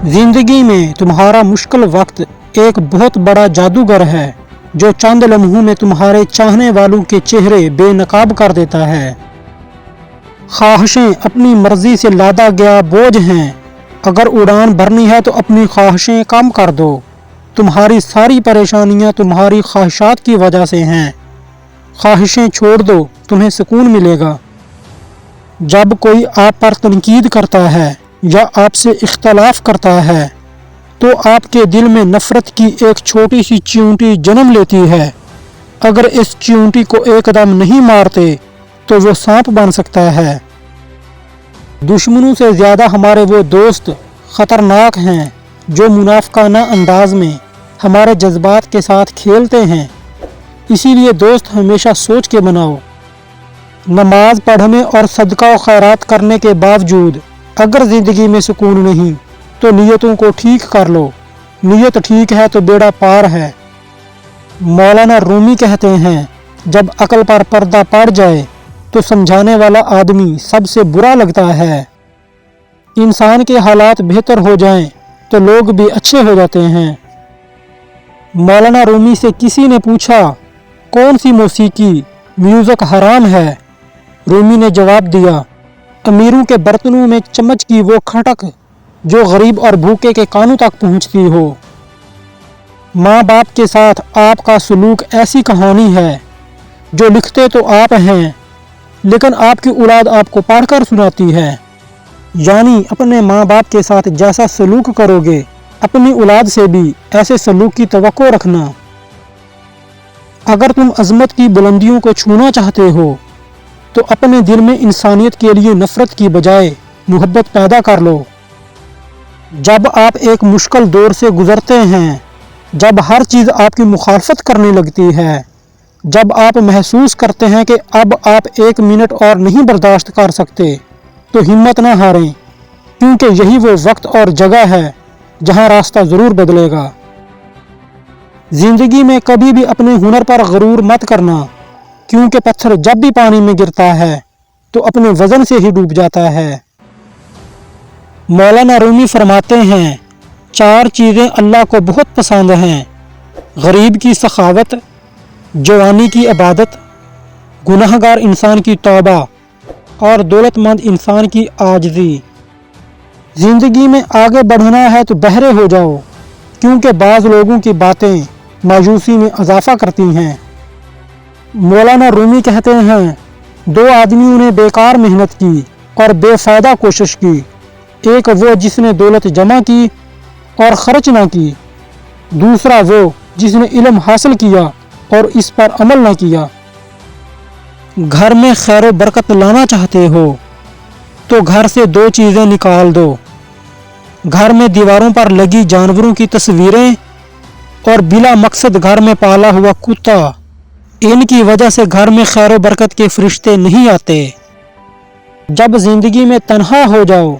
जिंदगी में तुम्हारा मुश्किल वक्त एक बहुत बड़ा जादूगर है जो चंद लम्हों में तुम्हारे चाहने वालों के चेहरे बेनकाब कर देता है। ख्वाहिशें अपनी मर्जी से लादा गया बोझ हैं। अगर उड़ान भरनी है तो अपनी ख्वाहिशें कम कर दो। तुम्हारी सारी परेशानियां तुम्हारी ख्वाहिशात की वजह से हैं। ख्वाहिशें छोड़ दो, तुम्हें सुकून मिलेगा। जब कोई आप पर तनकीद करता है या आपसे इख्तलाफ करता है तो आपके दिल में नफरत की एक छोटी सी चींटी जन्म लेती है। अगर इस चींटी को एकदम नहीं मारते तो वो सांप बन सकता है। दुश्मनों से ज़्यादा हमारे वो दोस्त ख़तरनाक हैं जो मुनाफिकाना अंदाज में हमारे जज्बात के साथ खेलते हैं। इसीलिए दोस्त हमेशा सोच के बनाओ। नमाज पढ़ने और सदका व खैरात करने के बावजूद अगर ज़िंदगी में सुकून नहीं तो नियतों को ठीक कर लो। नियत ठीक है तो बेड़ा पार है। मौलाना रूमी कहते हैं, जब अक्ल पर पर्दा पड़ जाए तो समझाने वाला आदमी सबसे बुरा लगता है। इंसान के हालात बेहतर हो जाएं तो लोग भी अच्छे हो जाते हैं। मौलाना रूमी से किसी ने पूछा, कौन सी मौसीकी म्यूज़िक हराम है? रूमी ने जवाब दिया, अमीरों के बर्तनों में चम्मच की वो खटक जो गरीब और भूखे के कानों तक पहुंचती हो। माँ बाप के साथ आपका सलूक ऐसी कहानी है जो लिखते तो आप हैं लेकिन आपकी औलाद आपको पढ़कर सुनाती है। यानी अपने माँ बाप के साथ जैसा सलूक करोगे अपनी औलाद से भी ऐसे सलूक की तवक्को रखना। अगर तुम अजमत की बुलंदियों को छूना चाहते हो तो अपने दिल में इंसानियत के लिए नफरत की बजाय मोहब्बत पैदा कर लो। जब आप एक मुश्किल दौर से गुजरते हैं, जब हर चीज़ आपकी मुखालफत करने लगती है, जब आप महसूस करते हैं कि अब आप एक मिनट और नहीं बर्दाश्त कर सकते, तो हिम्मत ना हारें, क्योंकि यही वो वक्त और जगह है जहां रास्ता ज़रूर बदलेगा। ज़िंदगी में कभी भी अपने हुनर पर गरूर मत करना, क्योंकि पत्थर जब भी पानी में गिरता है तो अपने वजन से ही डूब जाता है। मौलाना रूमी फरमाते हैं, 4 चीज़ें अल्लाह को बहुत पसंद हैं, गरीब की सखावत, जवानी की इबादत, गुनाहगार इंसान की तौबा और दौलतमंद इंसान की आजिज़ी। ज़िंदगी में आगे बढ़ना है तो बहरे हो जाओ, क्योंकि बाज़ लोगों की बातें मायूसी में इजाफा करती हैं। मौलाना रूमी कहते हैं, 2 आदमियों ने बेकार मेहनत की और बेफ़ायदा कोशिश की। एक वो जिसने दौलत जमा की और खर्च ना की, दूसरा वो जिसने इल्म हासिल किया और इस पर अमल ना किया। घर में खैर व बरकत लाना चाहते हो तो घर से 2 चीज़ें निकाल दो। घर में दीवारों पर लगी जानवरों की तस्वीरें और बिला मकसद घर में पाला हुआ कुत्ता। इनकी वजह से घर में खैर व बरकत के फरिश्ते नहीं आते। जब जिंदगी में तन्हा हो जाओ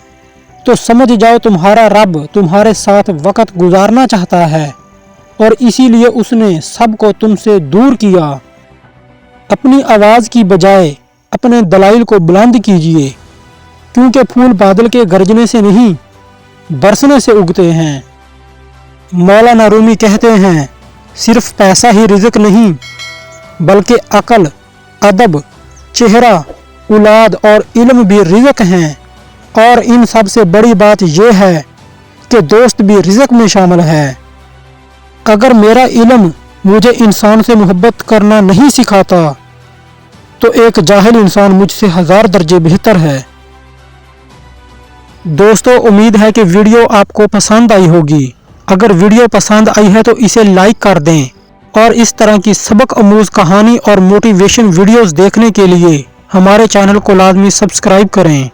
तो समझ जाओ तुम्हारा रब तुम्हारे साथ वक्त गुजारना चाहता है और इसीलिए उसने सबको तुमसे दूर किया। अपनी आवाज़ की बजाय अपने दलाइल को बुलंद कीजिए, क्योंकि फूल बादल के गरजने से नहीं बरसने से उगते हैं। मौलाना रूमी कहते हैं, सिर्फ पैसा ही रिज़्क नहीं बल्कि अक्ल, अदब, चेहरा, औलाद और इल्म भी रिज़्क हैं। और इन सब से बड़ी बात यह है कि दोस्त भी रिज़्क में शामिल है। अगर मेरा इल्म मुझे इंसान से मोहब्बत करना नहीं सिखाता तो एक जाहिल इंसान मुझसे 1000 दर्जे बेहतर है। दोस्तों, उम्मीद है कि वीडियो आपको पसंद आई होगी। अगर वीडियो पसंद आई है तो इसे लाइक कर दें और इस तरह की सबक अमूज़ कहानी और मोटिवेशन वीडियोस देखने के लिए हमारे चैनल को लाजमी सब्सक्राइब करें।